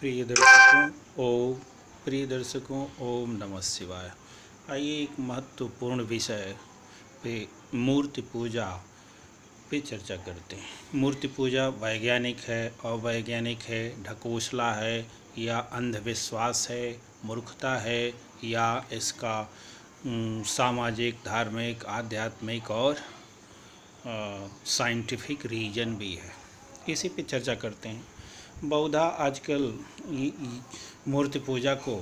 प्रिय दर्शकों ओम नमः शिवाय। आइए एक महत्वपूर्ण विषय पे मूर्ति पूजा पे चर्चा करते हैं। मूर्ति पूजा वैज्ञानिक है, अवैज्ञानिक है, ढकोसला है या अंधविश्वास है, मूर्खता है या इसका सामाजिक, धार्मिक, आध्यात्मिक और साइंटिफिक रीजन भी है। इसी पे चर्चा करते हैं। बहुधा आजकल मूर्ति पूजा को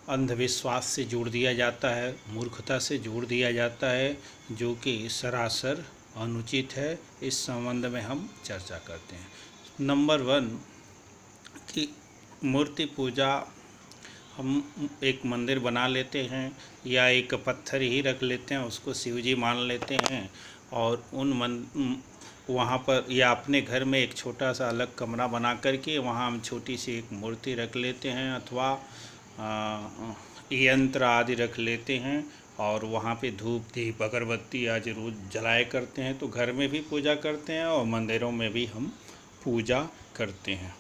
अंधविश्वास से जोड़ दिया जाता है, मूर्खता से जोड़ दिया जाता है, जो कि सरासर अनुचित है। इस संबंध में हम चर्चा करते हैं। नंबर 1 कि मूर्ति पूजा हम एक मंदिर बना लेते हैं या एक पत्थर ही रख लेते हैं, उसको शिव जी मान लेते हैं और वहाँ पर या अपने घर में एक छोटा सा अलग कमरा बना करके वहाँ हम छोटी सी एक मूर्ति रख लेते हैं अथवा यंत्र आदि रख लेते हैं और वहाँ पे धूप दीप अगरबत्ती आज रोज़ जलाए करते हैं। तो घर में भी पूजा करते हैं और मंदिरों में भी हम पूजा करते हैं।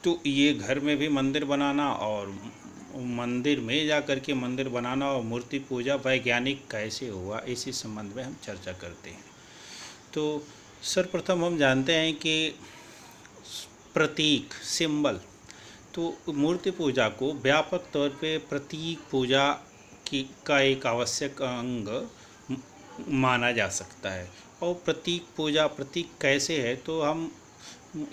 तो ये घर में भी मंदिर बनाना और मंदिर में जा कर के मंदिर बनाना और मूर्ति पूजा वैज्ञानिक कैसे हुआ, इसी संबंध में हम चर्चा करते हैं। तो सर्वप्रथम हम जानते हैं कि प्रतीक, सिंबल, तो मूर्ति पूजा को व्यापक तौर पे प्रतीक पूजा का एक आवश्यक अंग माना जा सकता है। और प्रतीक पूजा, प्रतीक कैसे है, तो हम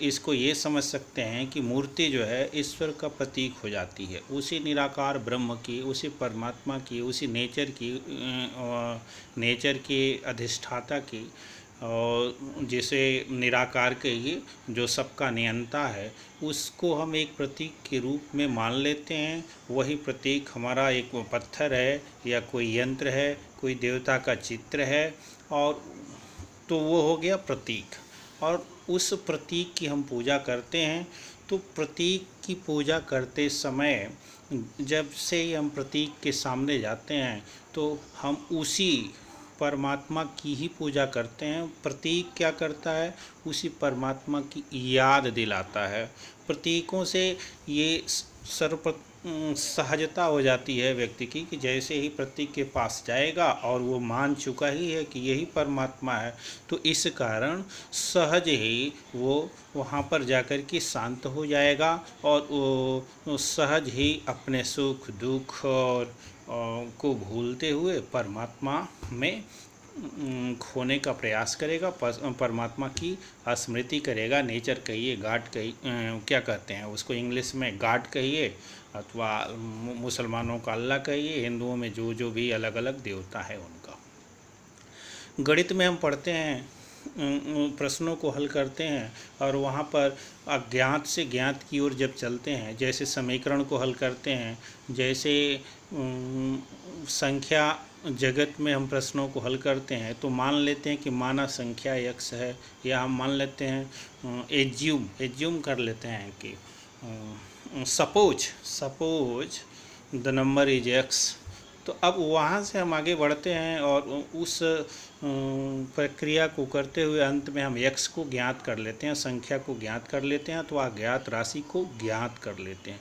इसको ये समझ सकते हैं कि मूर्ति जो है ईश्वर का प्रतीक हो जाती है, उसी निराकार ब्रह्म की, उसी परमात्मा की, उसी नेचर की अधिष्ठाता की, और जिसे निराकार कहिए, जो सबका नियंता है, उसको हम एक प्रतीक के रूप में मान लेते हैं। वही प्रतीक हमारा एक पत्थर है या कोई यंत्र है, कोई देवता का चित्र है, और तो वो हो गया प्रतीक। और उस प्रतीक की हम पूजा करते हैं। तो प्रतीक की पूजा करते समय जब से ही हम प्रतीक के सामने जाते हैं तो हम उसी परमात्मा की ही पूजा करते हैं। प्रतीक क्या करता है, उसी परमात्मा की याद दिलाता है। प्रतीकों से ये सहजता हो जाती है व्यक्ति की कि जैसे ही प्रतीक के पास जाएगा और वो मान चुका ही है कि यही परमात्मा है, तो इस कारण सहज ही वो वहाँ पर जाकर के शांत हो जाएगा और वो सहज ही अपने सुख दुख और को भूलते हुए परमात्मा में खोने का प्रयास करेगा, परमात्मा की स्मृति करेगा। नेचर कहिए, गॉड कहिए, क्या कहते हैं उसको इंग्लिश में, गॉड कहिए, अथवा मुसलमानों का अल्लाह कहिए, हिंदुओं में जो जो भी अलग अलग देवता है उनका। गणित में हम पढ़ते हैं, प्रश्नों को हल करते हैं और वहाँ पर अज्ञात से ज्ञात की ओर जब चलते हैं, जैसे समीकरण को हल करते हैं, जैसे संख्या जगत में हम प्रश्नों को हल करते हैं, तो मान लेते हैं कि माना संख्या x है, या हम मान लेते हैं एज्यूम कर लेते हैं कि suppose the number is x। तो अब वहाँ से हम आगे बढ़ते हैं और उस प्रक्रिया को करते हुए अंत में हम x को ज्ञात कर लेते हैं, संख्या को ज्ञात कर लेते हैं, तो अज्ञात राशि को ज्ञात कर लेते हैं।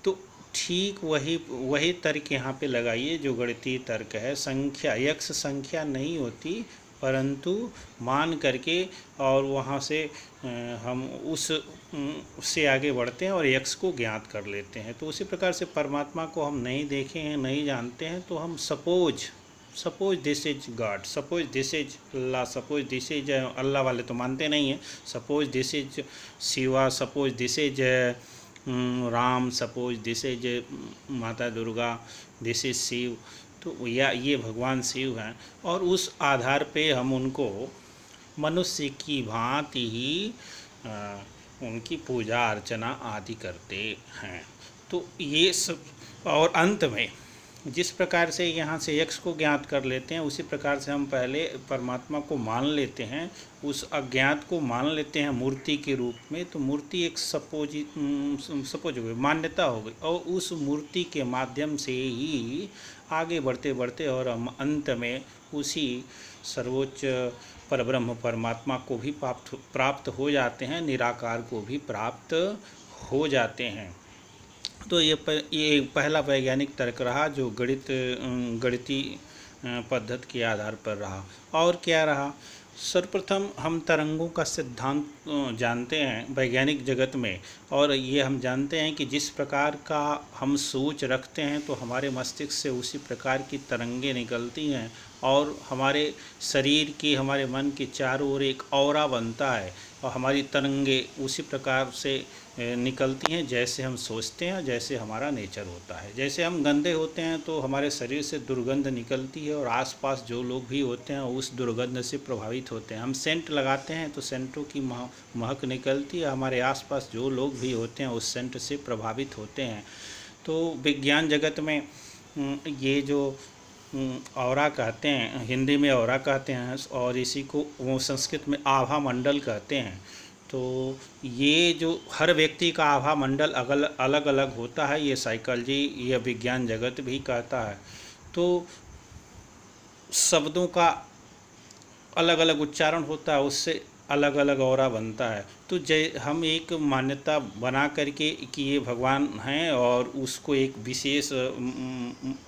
तो ठीक वही तर्क यहाँ पे लगाइए जो गणितीय तर्क है। संख्या x संख्या नहीं होती, परंतु मान करके और वहाँ से हम उस से आगे बढ़ते हैं और x को ज्ञात कर लेते हैं। तो उसी प्रकार से परमात्मा को हम नहीं देखे हैं, नहीं जानते हैं, तो हम suppose this is God, suppose this is Allah, suppose this is Allah वाले तो मानते नहीं हैं, suppose this is Shiva, suppose this is Ram, suppose this is Mata Durga, this is Shiv, तो या ये भगवान शिव हैं, और उस आधार पे हम उनको मनुष्य की भांति ही उनकी पूजा अर्चना आदि करते हैं। तो ये सब, और अंत में जिस प्रकार से यहाँ से x को ज्ञात कर लेते हैं, उसी प्रकार से हम पहले परमात्मा को मान लेते हैं, उस अज्ञात को मान लेते हैं मूर्ति के रूप में। तो मूर्ति एक सपोज हो गई, मान्यता हो गई, और उस मूर्ति के माध्यम से ही आगे बढ़ते बढ़ते और हम अंत में उसी सर्वोच्च परब्रह्म परमात्मा को भी प्राप्त हो जाते हैं, निराकार को भी प्राप्त हो जाते हैं। तो ये पहला वैज्ञानिक तर्क रहा जो गणितीय पद्धति के आधार पर रहा। और क्या रहा? सर्वप्रथम हम तरंगों का सिद्धांत जानते हैं वैज्ञानिक जगत में, और ये हम जानते हैं कि जिस प्रकार का हम सोच रखते हैं तो हमारे मस्तिष्क से उसी प्रकार की तरंगें निकलती हैं, और हमारे शरीर की, हमारे मन के चारों ओर एक ऑरा बनता है, और हमारी तरंगें उसी प्रकार से निकलती हैं जैसे हम सोचते हैं, जैसे हमारा नेचर होता है। जैसे हम गंदे होते हैं तो हमारे शरीर से दुर्गंध निकलती है, और आसपास जो लोग भी होते हैं उस दुर्गंध से प्रभावित होते हैं। हम सेंट लगाते हैं तो सेंटों की महक निकलती है, हमारे आसपास जो लोग भी होते हैं उस सेंट से प्रभावित होते हैं। तो विज्ञान जगत में ये जो ऑरा कहते हैं, हिंदी में ऑरा कहते हैं, और इसी को वो संस्कृत में आभा मंडल कहते हैं। तो ये जो हर व्यक्ति का आभा मंडल अलग अलग होता है, ये साइकोलॉजी या विज्ञान जगत भी कहता है। तो शब्दों का अलग अलग उच्चारण होता है, उससे अलग अलग ऑरा बनता है। तो हम एक मान्यता बना करके कि ये भगवान हैं, और उसको एक विशेष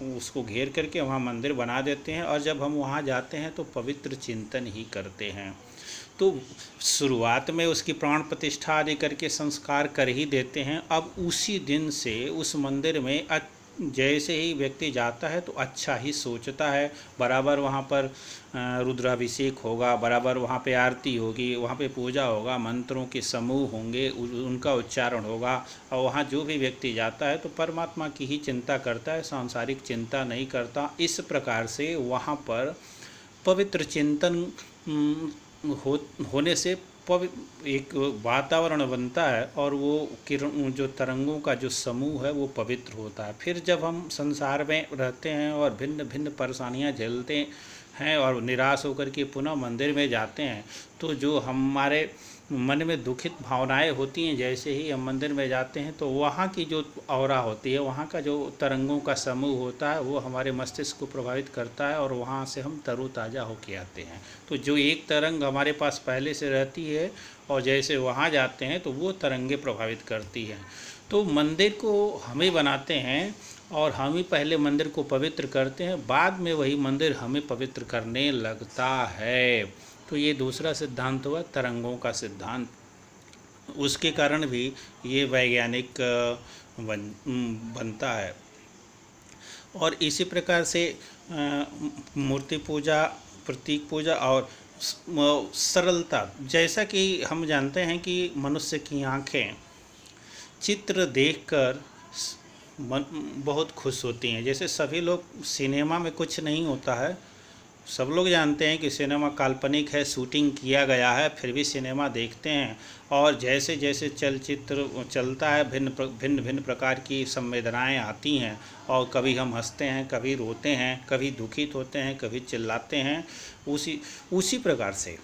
उसको घेर करके वहाँ मंदिर बना देते हैं, और जब हम वहाँ जाते हैं तो पवित्र चिंतन ही करते हैं। तो शुरुआत में उसकी प्राण प्रतिष्ठा आदि करके संस्कार कर ही देते हैं। अब उसी दिन से उस मंदिर में जैसे ही व्यक्ति जाता है तो अच्छा ही सोचता है, बराबर वहाँ पर रुद्राभिषेक होगा, बराबर वहाँ पे आरती होगी, वहाँ पे पूजा होगा, मंत्रों के समूह होंगे, उनका उच्चारण होगा, और वहाँ जो भी व्यक्ति जाता है तो परमात्मा की ही चिंता करता है, सांसारिक चिंता नहीं करता। इस प्रकार से वहाँ पर पवित्र चिंतन होने से एक वातावरण बनता है, और वो किरण, जो तरंगों का जो समूह है वो पवित्र होता है। फिर जब हम संसार में रहते हैं और भिन्न भिन्न परेशानियां झेलते हैं और निराश होकर के पुनः मंदिर में जाते हैं, तो जो हमारे मन में दुखित भावनाएं होती हैं, जैसे ही हम मंदिर में जाते हैं तो वहाँ की जो ऑरा होती है, वहाँ का जो तरंगों का समूह होता है, वो हमारे मस्तिष्क को प्रभावित करता है, और वहाँ से हम तरोताज़ा होके आते हैं। तो जो एक तरंग हमारे पास पहले से रहती है, और जैसे वहाँ जाते हैं तो वो तरंगें प्रभावित करती हैं। तो मंदिर को हम ही बनाते हैं, और हम ही पहले मंदिर को पवित्र करते हैं, बाद में वही मंदिर हमें पवित्र करने लगता है। तो ये दूसरा सिद्धांत हुआ तरंगों का सिद्धांत। उसके कारण भी ये वैज्ञानिक बनता है। और इसी प्रकार से मूर्ति पूजा, प्रतीक पूजा और सरलता, जैसा कि हम जानते हैं कि मनुष्य की आँखें चित्र देखकर बहुत खुश होती हैं। जैसे सभी लोग, सिनेमा में कुछ नहीं होता है, सब लोग जानते हैं कि सिनेमा काल्पनिक है, शूटिंग किया गया है, फिर भी सिनेमा देखते हैं। और जैसे जैसे चलचित्र चलता है, भिन्न भिन्न प्रकार की संवेदनाएं आती हैं, और कभी हम हंसते हैं, कभी रोते हैं, कभी दुखित होते हैं, कभी चिल्लाते हैं। उसी प्रकार से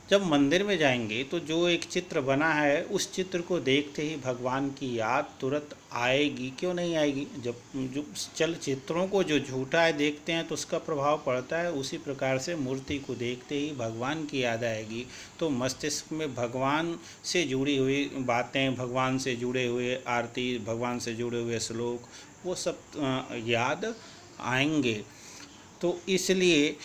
जब मंदिर में जाएंगे तो जो एक चित्र बना है, उस चित्र को देखते ही भगवान की याद तुरंत आएगी। क्यों नहीं आएगी? जब जो चलचित्रों को जो झूठा है देखते हैं तो उसका प्रभाव पड़ता है, उसी प्रकार से मूर्ति को देखते ही भगवान की याद आएगी। तो मस्तिष्क में भगवान से जुड़ी हुई बातें, भगवान से जुड़े हुए आरती, भगवान से जुड़े हुए श्लोक, वो सब याद आएंगे। तो इसलिए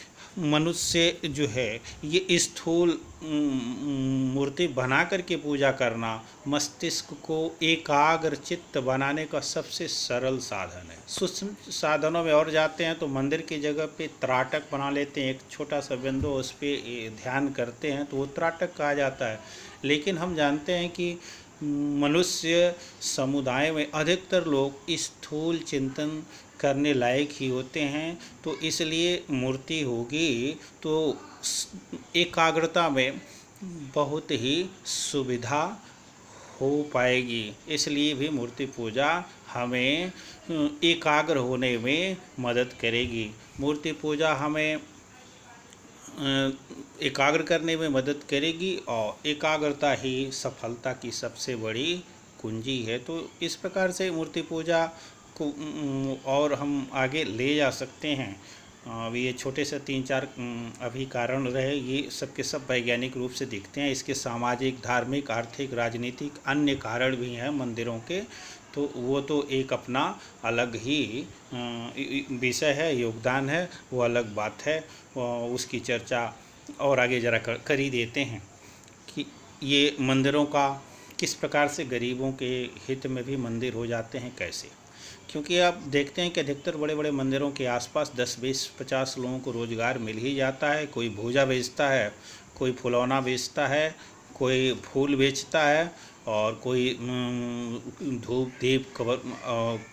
मनुष्य जो है, ये स्थूल मूर्ति बना करके पूजा करना मस्तिष्क को एकाग्र चित्त बनाने का सबसे सरल साधन है। सूक्ष्म साधनों में और जाते हैं तो मंदिर की जगह पे त्राटक बना लेते हैं, एक छोटा सा बिंदु, उस पर ध्यान करते हैं तो वो त्राटक कहा जाता है। लेकिन हम जानते हैं कि मनुष्य समुदाय में अधिकतर लोग स्थूल चिंतन करने लायक ही होते हैं। तो इसलिए मूर्ति होगी तो एकाग्रता में बहुत ही सुविधा हो पाएगी। इसलिए भी मूर्ति पूजा हमें एकाग्र होने में मदद करेगी। मूर्ति पूजा हमें एकाग्र करने में मदद करेगी, और एकाग्रता ही सफलता की सबसे बड़ी कुंजी है। तो इस प्रकार से मूर्ति पूजा को और हम आगे ले जा सकते हैं। अभी ये छोटे से 3-4 अभी कारण रहे, ये सब के सब वैज्ञानिक रूप से दिखते हैं। इसके सामाजिक, धार्मिक, आर्थिक, राजनीतिक अन्य कारण भी हैं मंदिरों के। तो वो तो एक अपना अलग ही विषय है, योगदान है, वो अलग बात है। उसकी चर्चा और आगे ज़रा कर ही देते हैं कि ये मंदिरों का किस प्रकार से गरीबों के हित में भी मंदिर हो जाते हैं, कैसे। क्योंकि आप देखते हैं कि अधिकतर बड़े बड़े मंदिरों के आसपास 10, 20, 50 लोगों को रोज़गार मिल ही जाता है। कोई भूजा बेचता है, कोई फुलौना बेचता है, कोई फूल बेचता है, और कोई धूप दीप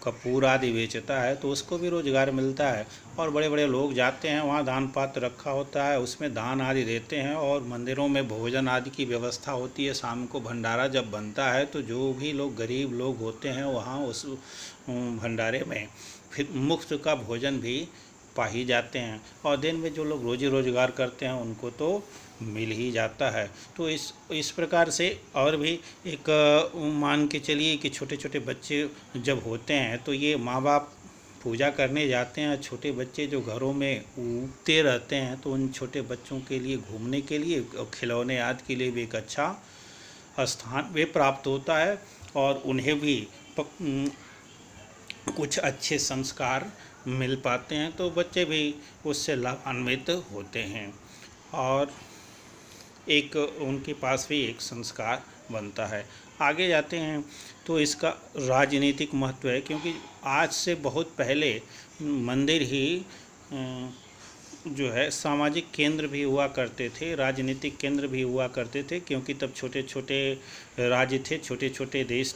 कपूर आदि बेचता है, तो उसको भी रोज़गार मिलता है। और बड़े बड़े लोग जाते हैं, वहाँ दान पात्र रखा होता है, उसमें दान आदि देते हैं, और मंदिरों में भोजन आदि की व्यवस्था होती है। शाम को भंडारा जब बनता है तो जो भी लोग गरीब लोग होते हैं वहाँ उस भंडारे में फिर मुफ्त का भोजन भी पा ही जाते हैं। और दिन में जो लोग रोजी रोजगार करते हैं उनको तो मिल ही जाता है। तो इस प्रकार से और भी एक मान के चलिए कि छोटे छोटे बच्चे जब होते हैं तो ये माँ बाप पूजा करने जाते हैं। छोटे बच्चे जो घरों में उगते रहते हैं तो उन छोटे बच्चों के लिए घूमने के लिए और खिलौने आदि के लिए भी एक अच्छा स्थान भी प्राप्त होता है, और उन्हें भी कुछ अच्छे संस्कार मिल पाते हैं, तो बच्चे भी उससे लाभान्वित होते हैं और एक उनके पास भी एक संस्कार बनता है। आगे जाते हैं तो इसका राजनीतिक महत्व है, क्योंकि आज से बहुत पहले मंदिर ही जो है सामाजिक केंद्र भी हुआ करते थे, राजनीतिक केंद्र भी हुआ करते थे। क्योंकि तब छोटे छोटे राज्य थे, छोटे छोटे देश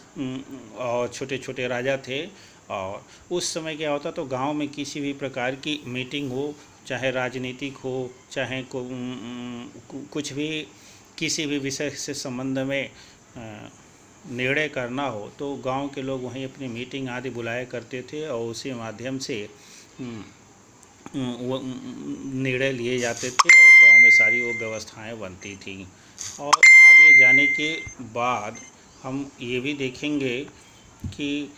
और छोटे छोटे राजा थे। और उस समय क्या होता, तो गांव में किसी भी प्रकार की मीटिंग हो, चाहे राजनीतिक हो, चाहे कुछ भी किसी भी विषय से संबंध में निर्णय करना हो, तो गांव के लोग वहीं अपनी मीटिंग आदि बुलाया करते थे, और उसी माध्यम से वो निर्णय लिए जाते थे, और गांव में सारी वो व्यवस्थाएं बनती थी। और आगे जाने के बाद हम ये भी देखेंगे कि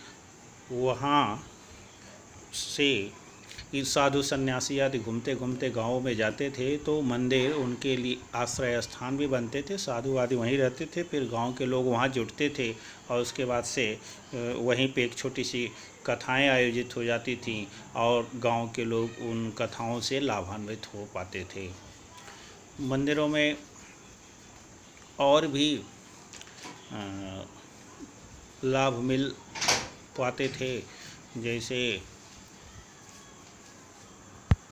वहाँ से साधु सन्यासी आदि घूमते घूमते गाँव में जाते थे, तो मंदिर उनके लिए आश्रय स्थान भी बनते थे। साधु आदि वहीं रहते थे, फिर गांव के लोग वहाँ जुटते थे, और उसके बाद से वहीं पे एक छोटी सी कथाएं आयोजित हो जाती थीं, और गांव के लोग उन कथाओं से लाभान्वित हो पाते थे। मंदिरों में और भी लाभ मिल पाते थे, जैसे